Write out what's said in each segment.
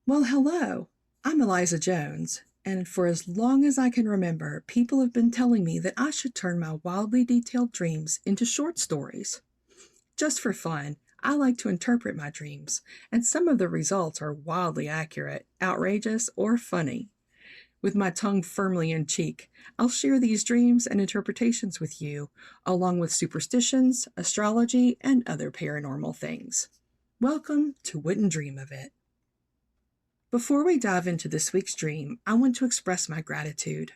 Well, hello. I'm Eliza Jones, and for as long as I can remember, people have been telling me that I should turn my wildly detailed dreams into short stories. Just for fun, I like to interpret my dreams, and some of the results are wildly accurate, outrageous, or funny. With my tongue firmly in cheek, I'll share these dreams and interpretations with you, along with superstitions, astrology, and other paranormal things. Welcome to Wouldn't Dream of It. Before we dive into this week's dream, I want to express my gratitude.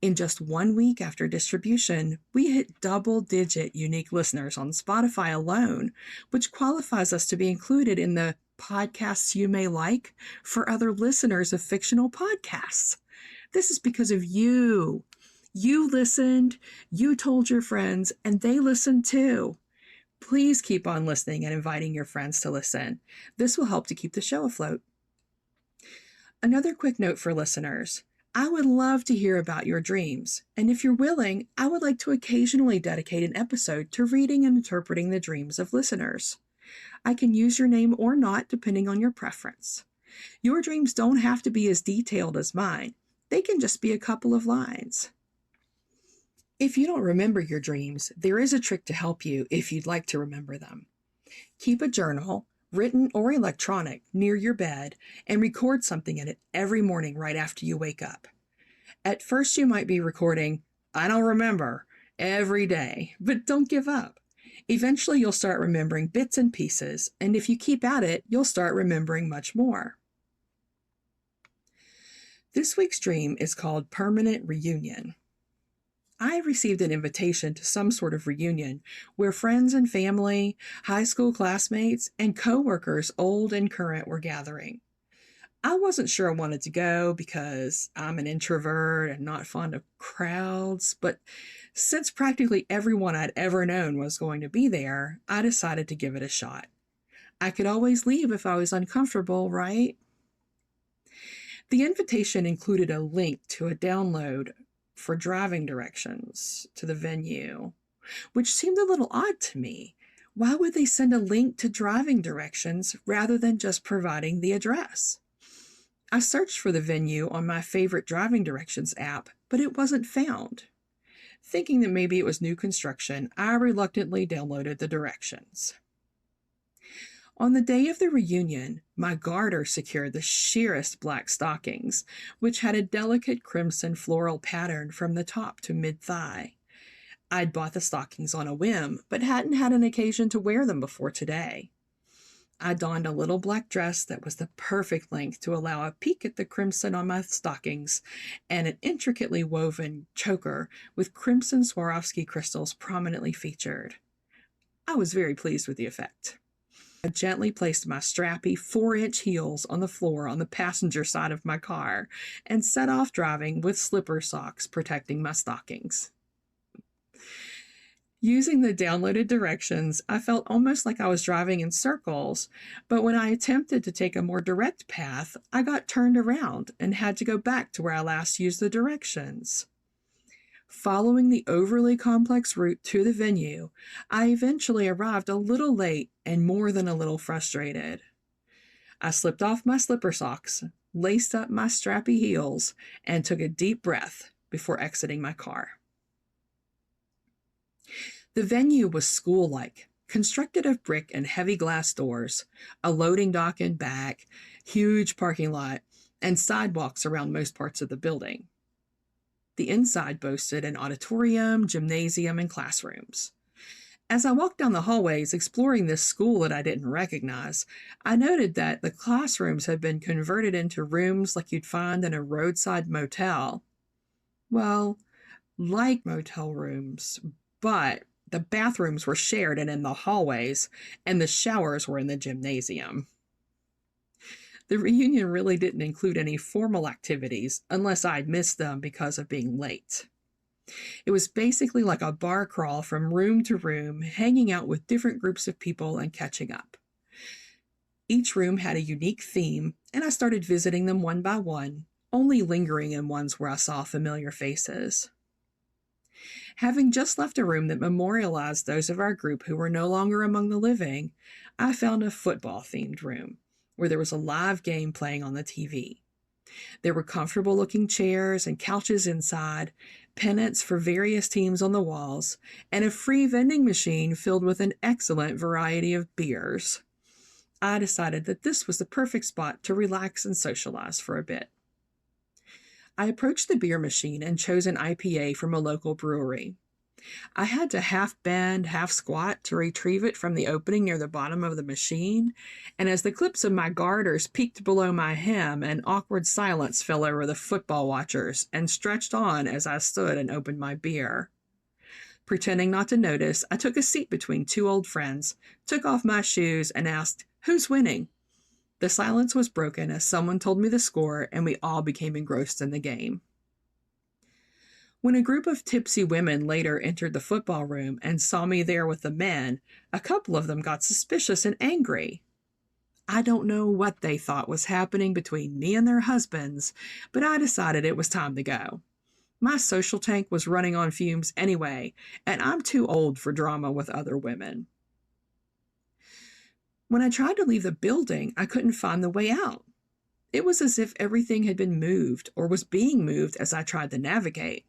In just 1 week after distribution, we hit double-digit unique listeners on Spotify alone, which qualifies us to be included in the podcasts you may like for other listeners of fictional podcasts. This is because of you. You listened, you told your friends, and they listened too. Please keep on listening and inviting your friends to listen. This will help to keep the show afloat. Another quick note for listeners. I would love to hear about your dreams, and if you're willing, I would like to occasionally dedicate an episode to reading and interpreting the dreams of listeners. I can use your name or not, depending on your preference. Your dreams don't have to be as detailed as mine. They can just be a couple of lines. If you don't remember your dreams, there is a trick to help you if you'd like to remember them. Keep a journal, written or electronic, near your bed, and record something in it every morning right after you wake up. At first you might be recording, "I don't remember," every day, but don't give up. Eventually you'll start remembering bits and pieces, and if you keep at it, you'll start remembering much more. This week's dream is called Permanent Reunion. I received an invitation to some sort of reunion where friends and family, high school classmates, and coworkers, old and current, were gathering. I wasn't sure I wanted to go because I'm an introvert and not fond of crowds, but since practically everyone I'd ever known was going to be there, I decided to give it a shot. I could always leave if I was uncomfortable, right? The invitation included a link to a download for driving directions to the venue, which seemed a little odd to me. Why would they send a link to driving directions rather than just providing the address? I searched for the venue on my favorite driving directions app, but it wasn't found. Thinking that maybe it was new construction, I reluctantly downloaded the directions. On the day of the reunion, my garter secured the sheerest black stockings, which had a delicate crimson floral pattern from the top to mid-thigh. I'd bought the stockings on a whim, but hadn't had an occasion to wear them before today. I donned a little black dress that was the perfect length to allow a peek at the crimson on my stockings, and an intricately woven choker with crimson Swarovski crystals prominently featured. I was very pleased with the effect. I gently placed my strappy 4-inch heels on the floor on the passenger side of my car and set off driving with slipper socks protecting my stockings. Using the downloaded directions, I felt almost like I was driving in circles, but when I attempted to take a more direct path, I got turned around and had to go back to where I last used the directions. Following the overly complex route to the venue, I eventually arrived a little late and more than a little frustrated. I slipped off my slipper socks, laced up my strappy heels, and took a deep breath before exiting my car. The venue was school-like, constructed of brick and heavy glass doors, a loading dock in back, huge parking lot, and sidewalks around most parts of the building. The inside boasted an auditorium, gymnasium, and classrooms. As I walked down the hallways exploring this school that I didn't recognize, I noted that the classrooms had been converted into rooms like you'd find in a roadside motel. Well, like motel rooms, but the bathrooms were shared and in the hallways, and the showers were in the gymnasium. The reunion really didn't include any formal activities unless I'd missed them because of being late. It was basically like a bar crawl from room to room, hanging out with different groups of people and catching up. Each room had a unique theme, and I started visiting them one by one, only lingering in ones where I saw familiar faces. Having just left a room that memorialized those of our group who were no longer among the living, I found a football-themed room where there was a live game playing on the TV. There were comfortable-looking chairs and couches inside, pennants for various teams on the walls, and a free vending machine filled with an excellent variety of beers. I decided that this was the perfect spot to relax and socialize for a bit. I approached the beer machine and chose an IPA from a local brewery. I had to half bend, half squat to retrieve it from the opening near the bottom of the machine, and as the clips of my garters peeked below my hem, an awkward silence fell over the football watchers and stretched on as I stood and opened my beer. Pretending not to notice, I took a seat between two old friends, took off my shoes, and asked, "Who's winning?" The silence was broken as someone told me the score, and we all became engrossed in the game. When a group of tipsy women later entered the football room and saw me there with the men, a couple of them got suspicious and angry. I don't know what they thought was happening between me and their husbands, but I decided it was time to go. My social tank was running on fumes anyway, and I'm too old for drama with other women. When I tried to leave the building, I couldn't find the way out. It was as if everything had been moved or was being moved as I tried to navigate.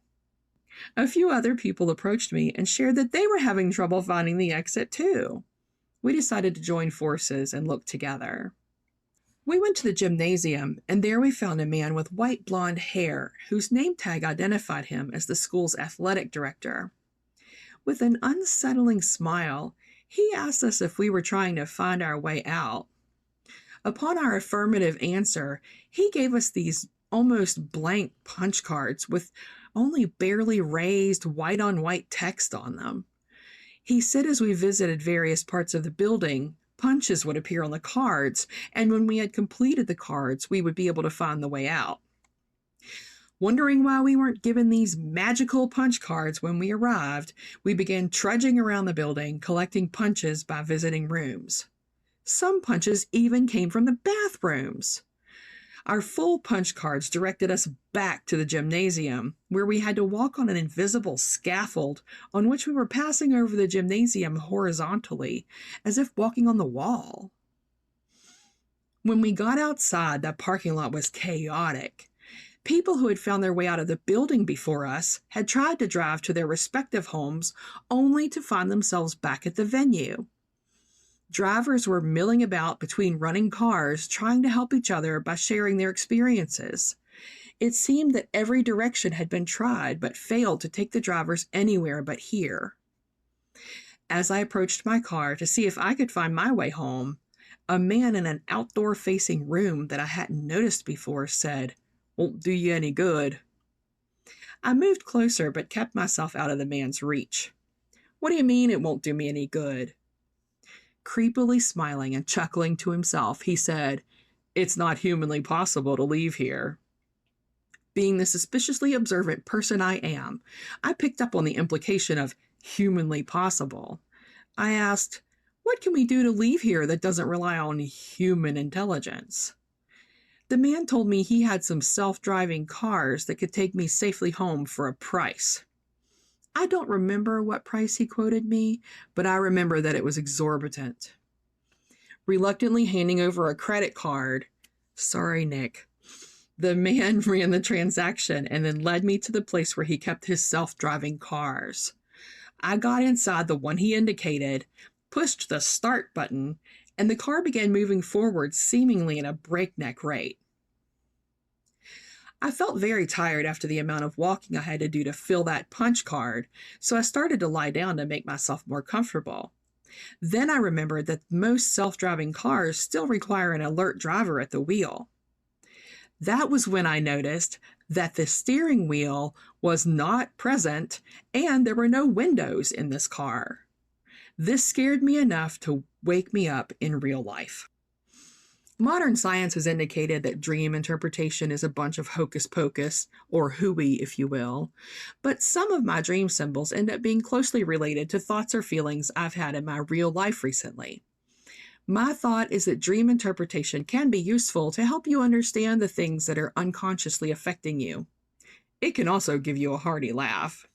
A few other people approached me and shared that they were having trouble finding the exit too. We decided to join forces and look together. We went to the gymnasium, and there we found a man with white blonde hair whose name tag identified him as the school's athletic director. With an unsettling smile, he asked us if we were trying to find our way out. Upon our affirmative answer, he gave us these almost blank punch cards with only barely raised white-on-white text on them. He said as we visited various parts of the building, punches would appear on the cards, and when we had completed the cards, we would be able to find the way out. Wondering why we weren't given these magical punch cards when we arrived, we began trudging around the building, collecting punches by visiting rooms. Some punches even came from the bathrooms. Our full punch cards directed us back to the gymnasium, where we had to walk on an invisible scaffold on which we were passing over the gymnasium horizontally, as if walking on the wall. When we got outside, that parking lot was chaotic. People who had found their way out of the building before us had tried to drive to their respective homes only to find themselves back at the venue. Drivers were milling about between running cars, trying to help each other by sharing their experiences. It seemed that every direction had been tried, but failed to take the drivers anywhere but here. As I approached my car to see if I could find my way home, a man in an outdoor-facing room that I hadn't noticed before said, "Won't do you any good." I moved closer, but kept myself out of the man's reach. "What do you mean it won't do me any good?" Creepily smiling and chuckling to himself, he said, "It's not humanly possible to leave here." Being the suspiciously observant person I am, I picked up on the implication of humanly possible. I asked, "What can we do to leave here that doesn't rely on human intelligence?" The man told me he had some self-driving cars that could take me safely home for a price. I don't remember what price he quoted me, but I remember that it was exorbitant. Reluctantly handing over a credit card, "Sorry, Nick," the man ran the transaction and then led me to the place where he kept his self-driving cars. I got inside the one he indicated, pushed the start button, and the car began moving forward seemingly at a breakneck rate. I felt very tired after the amount of walking I had to do to fill that punch card, so I started to lie down to make myself more comfortable. Then I remembered that most self-driving cars still require an alert driver at the wheel. That was when I noticed that the steering wheel was not present and there were no windows in this car. This scared me enough to wake me up in real life. Modern science has indicated that dream interpretation is a bunch of hocus pocus, or hooey, if you will, but some of my dream symbols end up being closely related to thoughts or feelings I've had in my real life recently. My thought is that dream interpretation can be useful to help you understand the things that are unconsciously affecting you. It can also give you a hearty laugh.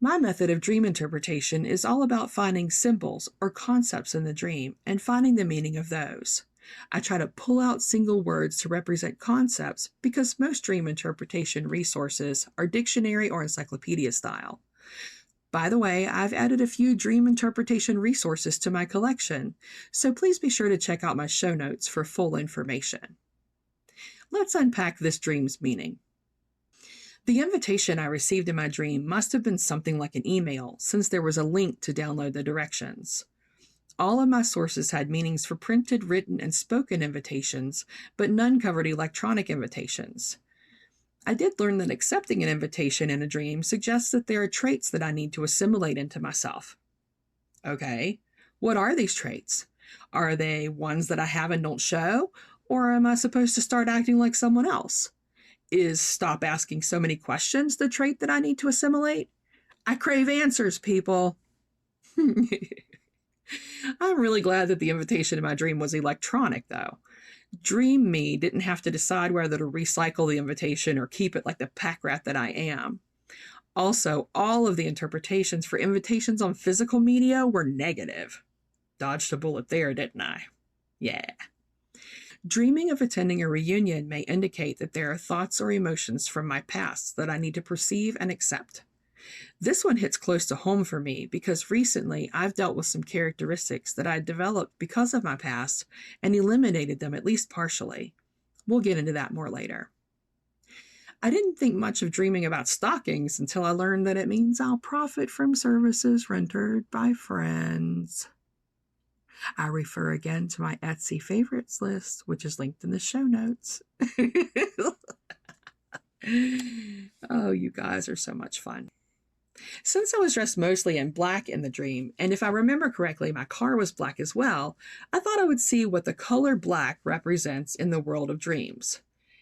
My method of dream interpretation is all about finding symbols or concepts in the dream and finding the meaning of those. I try to pull out single words to represent concepts because most dream interpretation resources are dictionary or encyclopedia style. By the way, I've added a few dream interpretation resources to my collection, so please be sure to check out my show notes for full information. Let's unpack this dream's meaning. The invitation I received in my dream must have been something like an email, since there was a link to download the directions. All of my sources had meanings for printed, written, and spoken invitations, but none covered electronic invitations. I did learn that accepting an invitation in a dream suggests that there are traits that I need to assimilate into myself. Okay, what are these traits? Are they ones that I have and don't show, or am I supposed to start acting like someone else? Is stop asking so many questions the trait that I need to assimilate? I crave answers, people. I'm really glad that the invitation in my dream was electronic, though. Dream me didn't have to decide whether to recycle the invitation or keep it like the pack rat that I am. Also, all of the interpretations for invitations on physical media were negative. Dodged a bullet there, didn't I? Yeah. Dreaming of attending a reunion may indicate that there are thoughts or emotions from my past that I need to perceive and accept. This one hits close to home for me because recently I've dealt with some characteristics that I developed because of my past and eliminated them at least partially. We'll get into that more later. I didn't think much of dreaming about stockings until I learned that it means I'll profit from services rendered by friends. I refer again to my Etsy favorites list, which is linked in the show notes. Oh, you guys are so much fun. Since I was dressed mostly in black in the dream, and if I remember correctly, my car was black as well, I thought I would see what the color black represents in the world of dreams.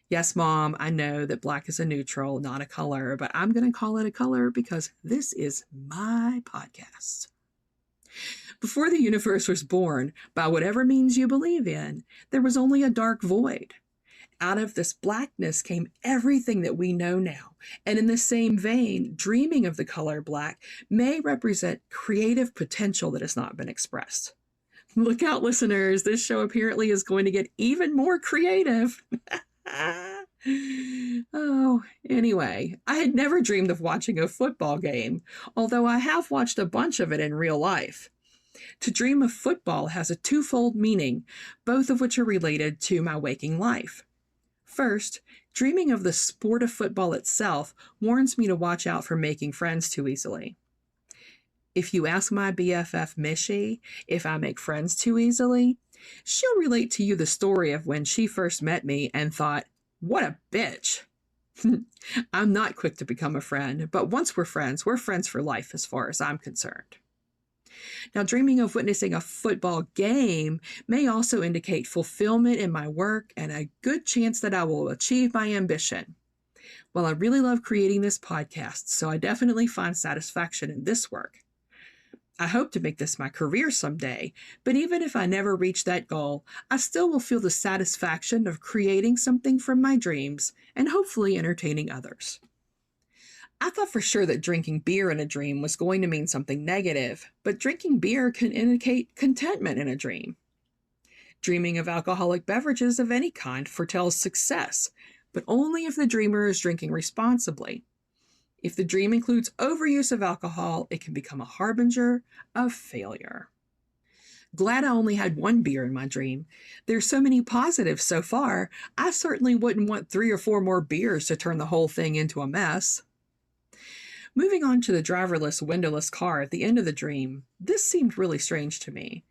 Yes, Mom, I know that black is a neutral, not a color, but I'm going to call it a color because this is my podcast. Before the universe was born, by whatever means you believe in, there was only a dark void. Out of this blackness came everything that we know now. And in the same vein, dreaming of the color black may represent creative potential that has not been expressed. Look out, listeners. This show apparently is going to get even more creative. Oh, anyway, I had never dreamed of watching a football game, although I have watched a bunch of it in real life. To dream of football has a twofold meaning, both of which are related to my waking life. First, dreaming of the sport of football itself warns me to watch out for making friends too easily. If you ask my BFF Mishy if I make friends too easily, she'll relate to you the story of when she first met me and thought, "What a bitch." I'm not quick to become a friend, but once we're friends for life as far as I'm concerned. Now, dreaming of witnessing a football game may also indicate fulfillment in my work and a good chance that I will achieve my ambition. Well, I really love creating this podcast, so I definitely find satisfaction in this work. I hope to make this my career someday, but even if I never reach that goal, I still will feel the satisfaction of creating something from my dreams and hopefully entertaining others. I thought for sure that drinking beer in a dream was going to mean something negative, but drinking beer can indicate contentment in a dream. Dreaming of alcoholic beverages of any kind foretells success, but only if the dreamer is drinking responsibly. If the dream includes overuse of alcohol, it can become a harbinger of failure. Glad I only had one beer in my dream. There's so many positives so far, I certainly wouldn't want 3 or 4 more beers to turn the whole thing into a mess. Moving on to the driverless, windowless car at the end of the dream, this seemed really strange to me.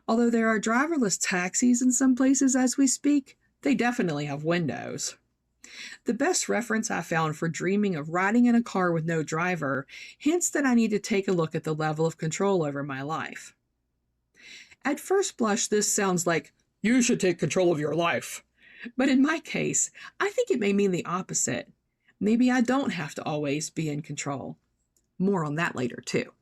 Although there are driverless taxis in some places as we speak, they definitely have windows. The best reference I found for dreaming of riding in a car with no driver hints that I need to take a look at the level of control over my life. At first blush, this sounds like You should take control of your life. But in my case, I think it may mean the opposite. Maybe I don't have to always be in control. More on that later, too.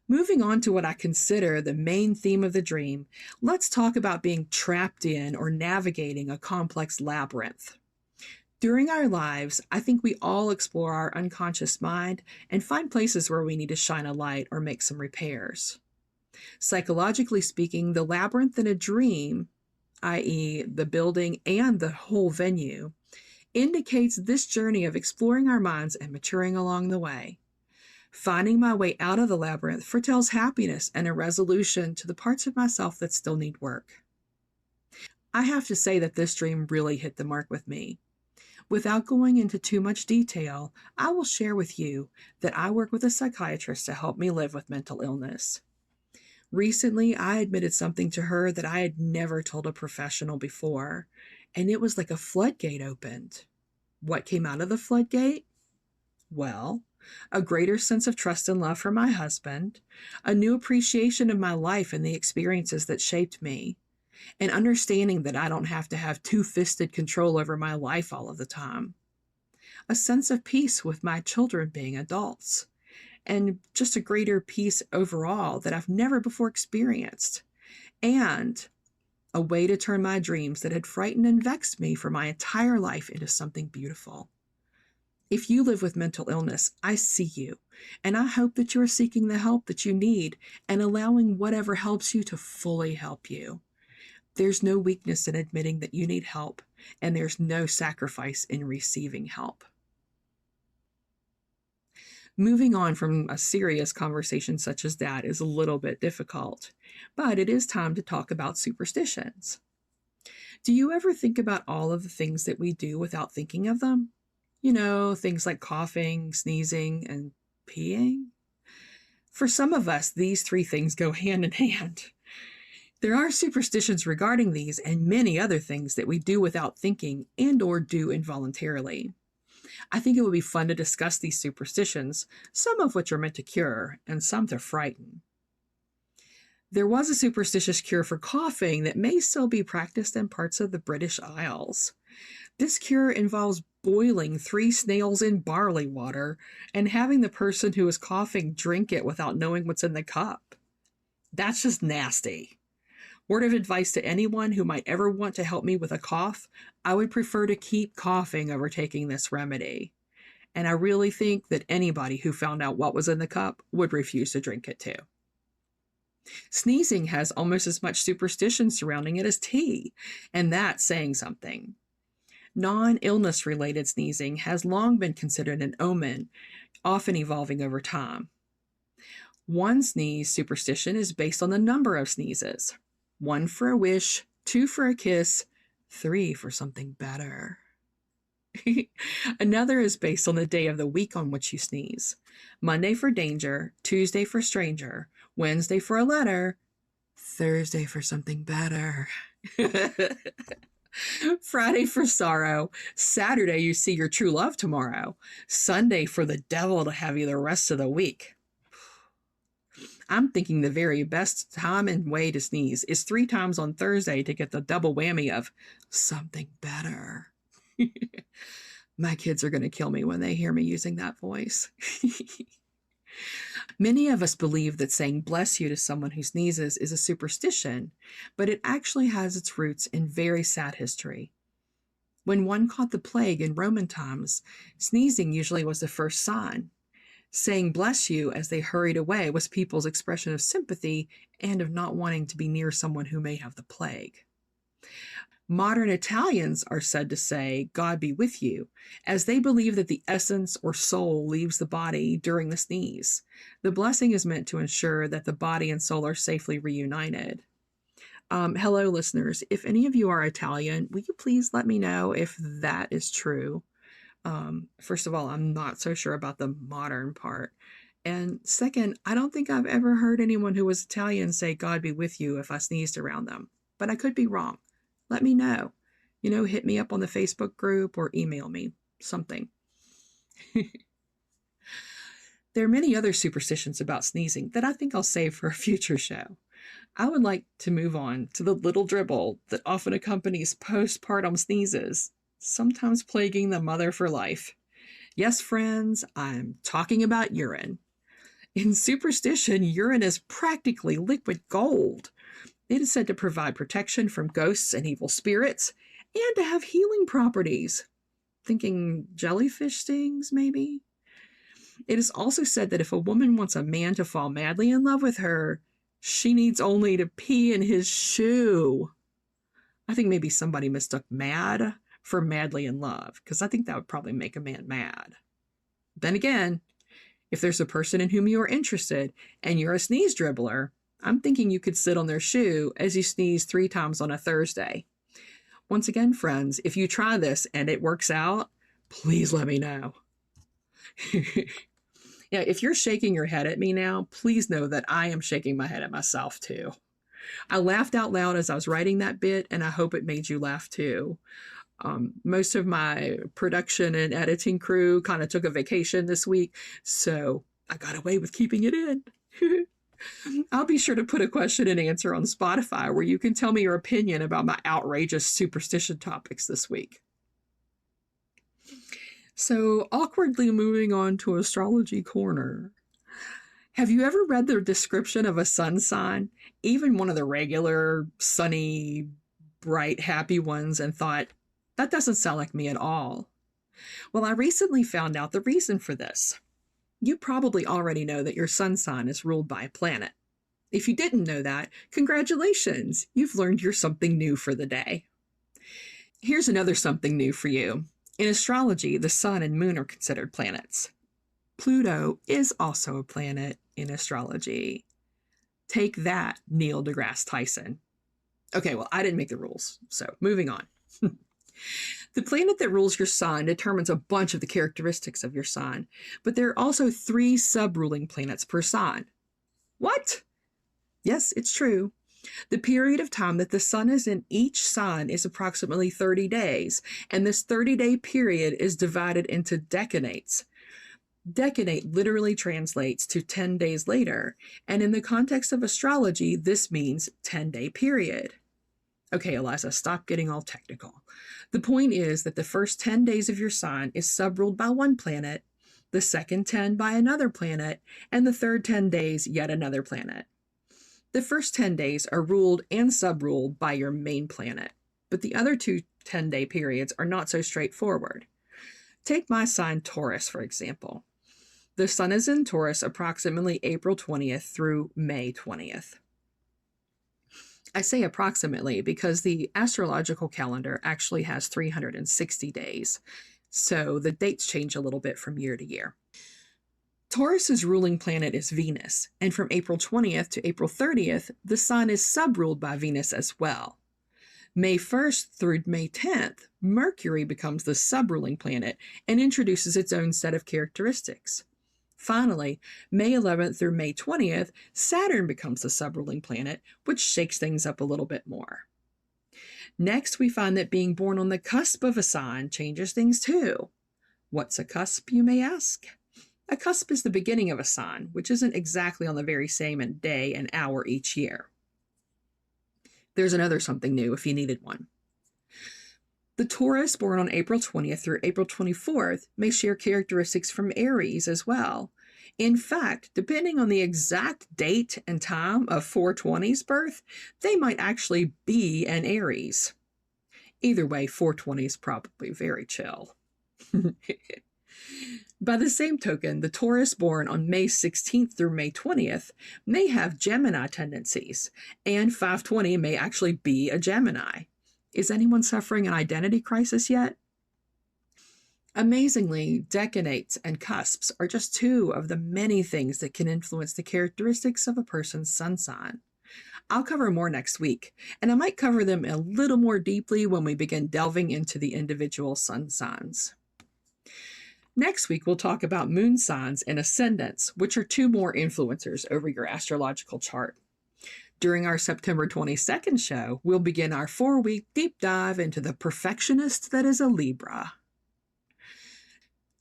Moving on to what I consider the main theme of the dream, let's talk about being trapped in or navigating a complex labyrinth. During our lives, I think we all explore our unconscious mind and find places where we need to shine a light or make some repairs. Psychologically speaking, the labyrinth in a dream, i.e., the building and the whole venue, indicates this journey of exploring our minds and maturing along the way. Finding my way out of the labyrinth foretells happiness and a resolution to the parts of myself that still need work. I have to say that this dream really hit the mark with me. Without going into too much detail, I will share with you that I work with a psychiatrist to help me live with mental illness. Recently, I admitted something to her that I had never told a professional before, and it was like a floodgate opened. What came out of the floodgate? Well, a greater sense of trust and love for my husband, a new appreciation of my life and the experiences that shaped me, an understanding that I don't have to have two-fisted control over my life all of the time, a sense of peace with my children being adults, and just a greater peace overall that I've never before experienced, and a way to turn my dreams that had frightened and vexed me for my entire life into something beautiful. If you live with mental illness, I see you, and I hope that you are seeking the help that you need and allowing whatever helps you to fully help you. There's no weakness in admitting that you need help, and there's no sacrifice in receiving help. Moving on from a serious conversation such as that is a little bit difficult, but it is time to talk about superstitions. Do you ever think about all of the things that we do without thinking of them? You know, things like coughing, sneezing, and peeing? For some of us, these three things go hand in hand. There are superstitions regarding these and many other things that we do without thinking and or do involuntarily. I think it would be fun to discuss these superstitions, some of which are meant to cure and some to frighten. There was a superstitious cure for coughing that may still be practiced in parts of the British Isles. This cure involves boiling 3 snails in barley water and having the person who is coughing drink it without knowing what's in the cup. That's just nasty. Word of advice to anyone who might ever want to help me with a cough, I would prefer to keep coughing over taking this remedy. And I really think that anybody who found out what was in the cup would refuse to drink it too. Sneezing has almost as much superstition surrounding it as tea, and that's saying something. Non-illness related sneezing has long been considered an omen, often evolving over time. One sneeze superstition is based on the number of sneezes. 1 for a wish, 2 for a kiss, 3 for something better. Another is based on the day of the week on which you sneeze. Monday for danger, Tuesday for stranger, Wednesday for a letter, Thursday for something better. Friday for sorrow, Saturday you see your true love tomorrow, Sunday for the devil to have you the rest of the week. I'm thinking the very best time and way to sneeze is 3 times on Thursday to get the double whammy of something better. My kids are going to kill me when they hear me using that voice. Many of us believe that saying bless you to someone who sneezes is a superstition, but it actually has its roots in very sad history. When one caught the plague in Roman times, sneezing usually was the first sign. Saying bless you as they hurried away was people's expression of sympathy and of not wanting to be near someone who may have the plague. Modern Italians are said to say, God be with you, as they believe that the essence or soul leaves the body during the sneeze. The blessing is meant to ensure that the body and soul are safely reunited. Hello, listeners. If any of you are Italian, will you please let me know if that is true? First of all, I'm not so sure about the modern part. And second, I don't think I've ever heard anyone who was Italian say, God be with you if I sneezed around them. But I could be wrong. Let me know. Hit me up on the Facebook group or email me something. There are many other superstitions about sneezing that I think I'll save for a future show. I would like to move on to the little dribble that often accompanies postpartum sneezes, sometimes plaguing the mother for life. Yes, friends, I'm talking about urine. In superstition, urine is practically liquid gold. It is said to provide protection from ghosts and evil spirits, and to have healing properties. Thinking jellyfish stings, maybe? It is also said that if a woman wants a man to fall madly in love with her, she needs only to pee in his shoe. I think maybe somebody mistook mad for madly in love, because I think that would probably make a man mad. Then again, if there's a person in whom you are interested and you're a sneeze dribbler, I'm thinking you could sit on their shoe as you sneeze 3 times on a Thursday. Once again, friends, if you try this and it works out, please let me know. Yeah, if you're shaking your head at me now, please know that I am shaking my head at myself too. I laughed out loud as I was writing that bit, and I hope it made you laugh too. Most of my production and editing crew kind of took a vacation this week, so I got away with keeping it in. I'll be sure to put a question and answer on Spotify where you can tell me your opinion about my outrageous superstition topics this week. So, awkwardly moving on to Astrology Corner. Have you ever read the description of a sun sign, even one of the regular, sunny, bright, happy ones, and thought, that doesn't sound like me at all? Well, I recently found out the reason for this. You probably already know that your sun sign is ruled by a planet. If you didn't know that, congratulations, you've learned you're something new for the day. Here's another something new for you. In astrology, the sun and moon are considered planets. Pluto is also a planet in astrology. Take that, Neil deGrasse Tyson. Okay, well, I didn't make the rules, so moving on. The planet that rules your sign determines a bunch of the characteristics of your sign, but there are also 3 sub-ruling planets per sign. What? Yes, it's true. The period of time that the sun is in each sign is approximately 30 days, and this 30-day period is divided into decanates. Decanate literally translates to 10 days later, and in the context of astrology, this means 10-day period. Okay, Eliza, stop getting all technical. The point is that the first 10 days of your sign is sub-ruled by one planet, the second 10 by another planet, and the third 10 days yet another planet. The first 10 days are ruled and sub-ruled by your main planet, but the other 2 10-day periods are not so straightforward. Take my sign Taurus, for example. The sun is in Taurus approximately April 20th through May 20th. I say approximately because the astrological calendar actually has 360 days, so the dates change a little bit from year to year. Taurus's ruling planet is Venus, and from April 20th to April 30th, the sun is sub-ruled by Venus as well. May 1st through May 10th, Mercury becomes the sub-ruling planet and introduces its own set of characteristics. Finally, May 11th through May 20th, Saturn becomes the sub-ruling planet, which shakes things up a little bit more. Next, we find that being born on the cusp of a sign changes things too. What's a cusp, you may ask? A cusp is the beginning of a sign, which isn't exactly on the very same day and hour each year. There's another something new if you needed one. The Taurus born on April 20th through April 24th may share characteristics from Aries as well. In fact, depending on the exact date and time of 420's birth, they might actually be an Aries. Either way, 420 is probably very chill. By the same token, the Taurus born on May 16th through May 20th may have Gemini tendencies, and 520 may actually be a Gemini. Is anyone suffering an identity crisis yet? Amazingly, decanates and cusps are just 2 of the many things that can influence the characteristics of a person's sun sign. I'll cover more next week, and I might cover them a little more deeply when we begin delving into the individual sun signs. Next week, we'll talk about moon signs and ascendants, which are 2 more influencers over your astrological chart. During our September 22nd show, we'll begin our 4-week deep dive into the perfectionist that is a Libra.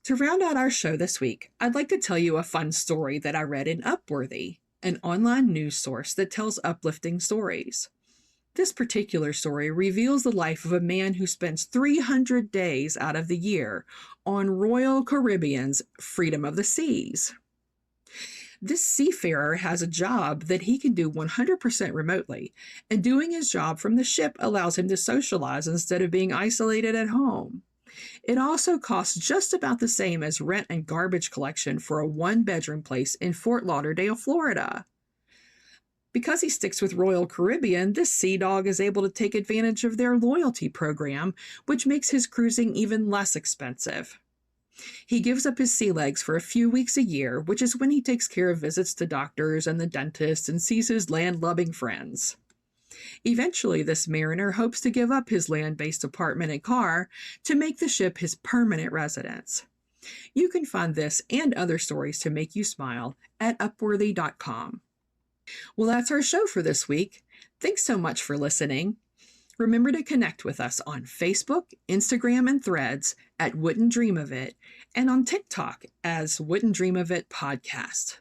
To round out our show this week, I'd like to tell you a fun story that I read in Upworthy an online news source that tells uplifting stories. This particular story reveals the life of a man who spends 300 days out of the year on Royal Caribbean's Freedom of the Seas. This seafarer has a job that he can do 100% remotely, and doing his job from the ship allows him to socialize instead of being isolated at home. It also costs just about the same as rent and garbage collection for a one-bedroom place in Fort Lauderdale, Florida. Because he sticks with Royal Caribbean, this sea dog is able to take advantage of their loyalty program, which makes his cruising even less expensive. He gives up his sea legs for a few weeks a year, which is when he takes care of visits to doctors and the dentist and sees his land-loving friends. Eventually, this mariner hopes to give up his land-based apartment and car to make the ship his permanent residence. You can find this and other stories to make you smile at Upworthy.com. Well, that's our show for this week. Thanks so much for listening. Remember to connect with us on Facebook, Instagram, and Threads at Wouldn't Dream of It, and on TikTok as Wouldn't Dream of It Podcast.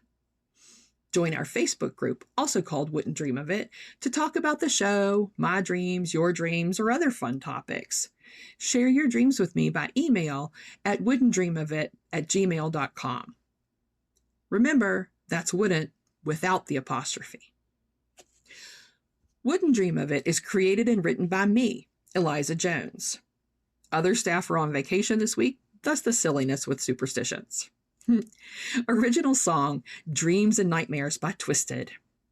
Join our Facebook group, also called Wouldn't Dream of It, to talk about the show, my dreams, your dreams, or other fun topics. Share your dreams with me by email at wouldn'tdreamofit@gmail.com. Remember, that's wouldn't without the apostrophe. Wouldn't Dream of It is created and written by me, Eliza Jones. Other staff are on vacation this week, thus the silliness with Superstitions. Original song, Dreams and Nightmares by Twysted.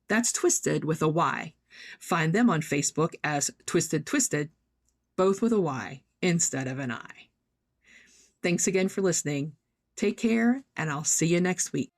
That's Twysted with a Y. Find them on Facebook as Twysted, both with a Y instead of an I. Thanks again for listening. Take care, and I'll see you next week.